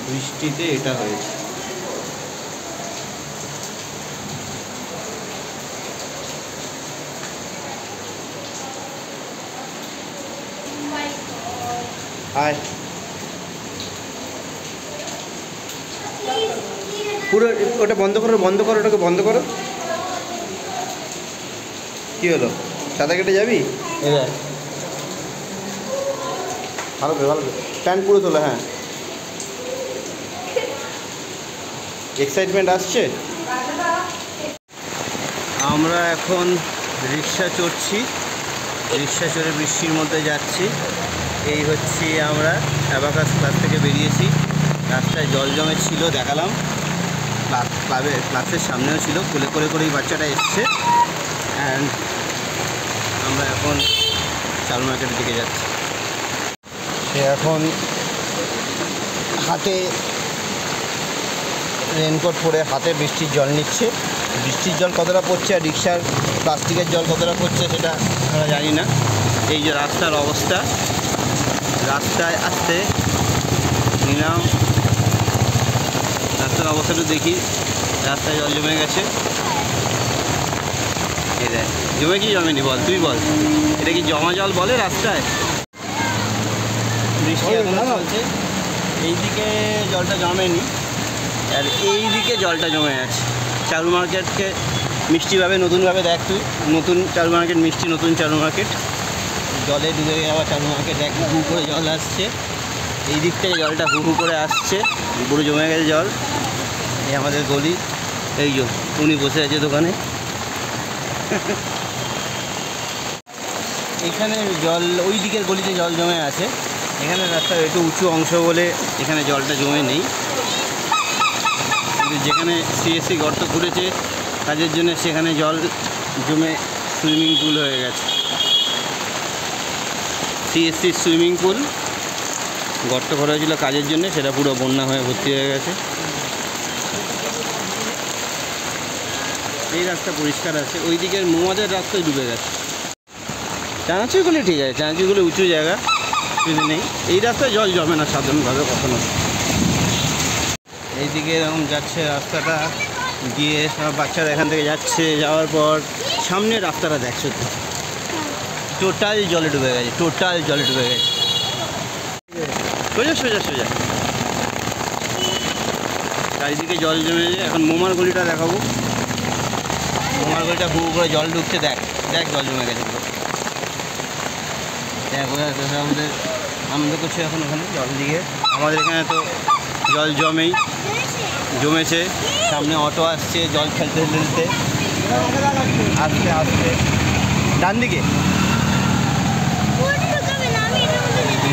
বৃষ্টিতে এটা হয়েছে। হাই, পুরো ওটা বন্ধ করো, বন্ধ করো, ওটাকে বন্ধ করো। কি হলো, সাদা কেটে যাবি? ভালো করে, ভালো করে প্যান্ট পুরো তোলো। হ্যাঁ, এক্সাইটমেন্ট আসছে। আমরা এখন রিক্সা চড়ছি, রিক্সা চড়ে বৃষ্টির মধ্যে যাচ্ছি। এই হচ্ছে আমরা অ্যাবাকাস ক্লাস থেকে বেরিয়েছি। রাস্তায় জল জমে ছিল, দেখালাম। ক্লাসের সামনেও ছিল, কোলে করে করে এই বাচ্চাটা এসছে। অ্যান্ড আমরা এখন চালু মার্কেটের দিকে যাচ্ছি। সে এখন হাতে রেনকোট পরে হাতে বৃষ্টির জল নিচ্ছে। বৃষ্টির জল কতটা পড়ছে আর রিক্সার প্লাস্টিকের জল কতটা পড়ছে সেটা আমরা জানি না। এই যে রাস্তার অবস্থা, রাস্তায় আসতে নিলাম, রাস্তার অবস্থাটা দেখি। রাস্তায় জল জমে গেছে। এই দেখ, জমে কি জমেনি বল, তুই বল। এটা কি জমা জল বলে রাস্তায়? বৃষ্টি এখন চলছে। এইদিকে জলটা জমেনি, আর এই দিকে জলটা জমে আছে। চারু মার্কেটকে মিষ্টিভাবে নতুনভাবে দেখ তুই। নতুন চারু মার্কেট, মিষ্টি নতুন চারু মার্কেট। জলে ডুবে যাওয়া চারু মার্কেট, দেখ হু করে জল আসছে। এই দিক থেকে জলটা হু করে আসছে, পুরো জমে গেছে জল। এই আমাদের গলি, এই যে উনি বসে আছে দোকানে। এখানে জল, ওই দিকের গলিতে জল জমে আছে। এখানে রাস্তার একটু উঁচু অংশ বলে এখানে জলটা জমে নেই। কিন্তু যেখানে সিএসসি গর্ত করেছে কাজের জন্য, সেখানে জল জমে সুইমিং পুল হয়ে গেছে। সিএসসি সুইমিং পুল গর্ত করা হয়েছিল কাজের জন্য, সেটা পুরো বন্যা হয়ে ভর্তি হয়ে গেছে। এই রাস্তা পরিষ্কার আছে, ওই দিকের মোমাদের রাস্তায় ডুবে গেছে। চানাচুরগুলি ঠিক আছে, চানাচুরগুলি উঁচু জায়গা, যদি নেই। এই রাস্তায় জল জমে না সাধারণভাবে কখনো। এইদিকে এরকম যাচ্ছে রাস্তাটা, গিয়ে সব বাচ্চারা এখান থেকে যাচ্ছে। যাওয়ার পর সামনে রাস্তাটা দেখছো তো, টোটাল জলে ডুবে গেছে, টোটাল জলে ডুবে গেছে। সোজা সোজা সোজা চারিদিকে জল জমে যায়। এখন মোমার গলিটা দেখাবো। মোমার গলিটা হু করে জল ঢুকছে, দেখ দেখ জল জমে গেছে পুরো। দেখ আমাদের আনন্দ করছে এখন ওখানে জল দিয়ে। আমাদের এখানে তো জল জমেছে। সামনে অটো আসছে জল ফেলতে ফেলতে, আস্তে আস্তে। ডান দিকে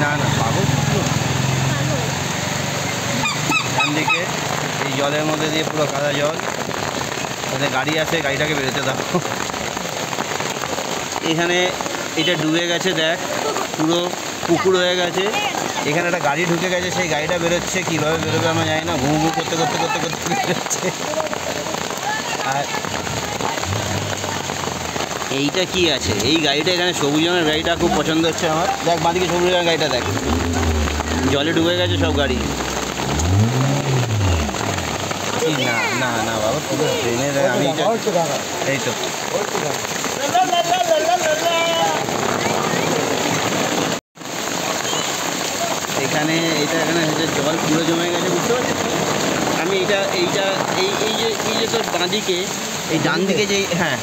না না পাবো, ডান দিকে এই জলের মধ্যে দিয়ে পুরো কাদা জল। ওদের গাড়ি আছে, গাড়িটাকে বেরোতে দাও। এখানে এটা ডুবে গেছে, দেখ পুরো পুকুর হয়ে গেছে। এখানে একটা গাড়ি ঢুকে গেছে, সেই গাড়িটা বেরোচ্ছে। কীভাবে বেরোবে আমরা জানি না, ঘুম ঘুম করতে করতে করতে করতে বেরোচ্ছে। আর এইটা কি আছে, এই গাড়িটা এখানে সবুজ রঙের গাড়িটা খুব পছন্দ হচ্ছে আমার। দেখ বাঁদিকে সবুজ রঙের গাড়িটা দেখ, জলে ডুবে গেছে সব গাড়ি। না না না বাবা, পুরো ট্রেনের আমি এই তো এখানে এখানে হচ্ছে জল পুরো জমে গেছে, বুঝতে পারছিস? আমি এই যে তোর বাঁদিকে, এই ডান দিকে যে, হ্যাঁ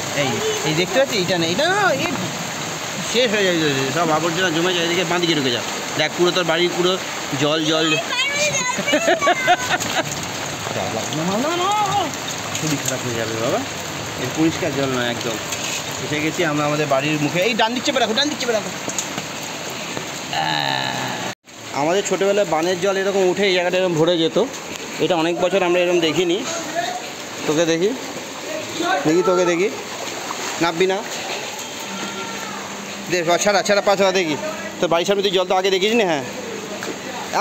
এই দেখতে পাচ্ছি, এইটা না, এটা এই শেষ হয়ে যায় সব আবর্জনা জমে যায়। এদিকে বাঁদিকে ঢুকে যাও, দেখ পুরো তোর বাড়ির পুরো জল জল। খুবই খারাপ হয়ে যাবে বাবা, এর পরিষ্কার জল নয় একদম। এসে গেছি আমরা আমাদের বাড়ির মুখে। এই ডান দিক চেপে রাখো, ডান দিক চেপে রাখো। আমাদের ছোটোবেলায় বানের জল এরকম উঠে এই জায়গাটা এরকম ভরে যেত। এটা অনেক বছর আমরা এরকম দেখিনি। তোকে দেখি তোকে দেখি, নামবি না? দেখ ছাড়া ছাড়া পাছড়া দেখি। তোর বাড়ির সামনে তুই জল তো আগে দেখিস না? হ্যাঁ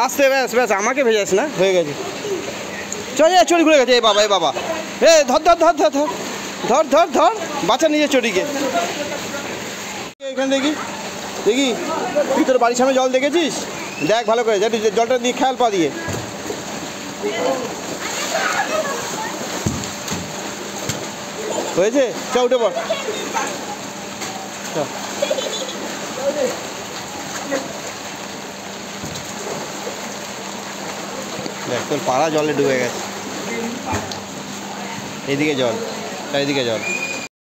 আসতে, ব্যাস ব্যাস, আমাকে ভেজাস না, হয়ে গেছে। চল যা, চড়ি ঘুরে গেছে। এই বাবা, এই বাবা, এ ধর ধর ধর ধর ধর ধর ধর ধর, বাচ্চা নিজের চড়িকে। এখানে দেখি দেখি, তুই তোর বাড়ির সামনে জল দেখেছিস? দেখ ভালো করে, জলটা দিয়ে খেয়াল পা দিয়ে। হয়েছে? চ উঠে পড়। দেখ তোর পাড়া জলে ডুবে গেছে। এইদিকে জল, চারিদিকে জল।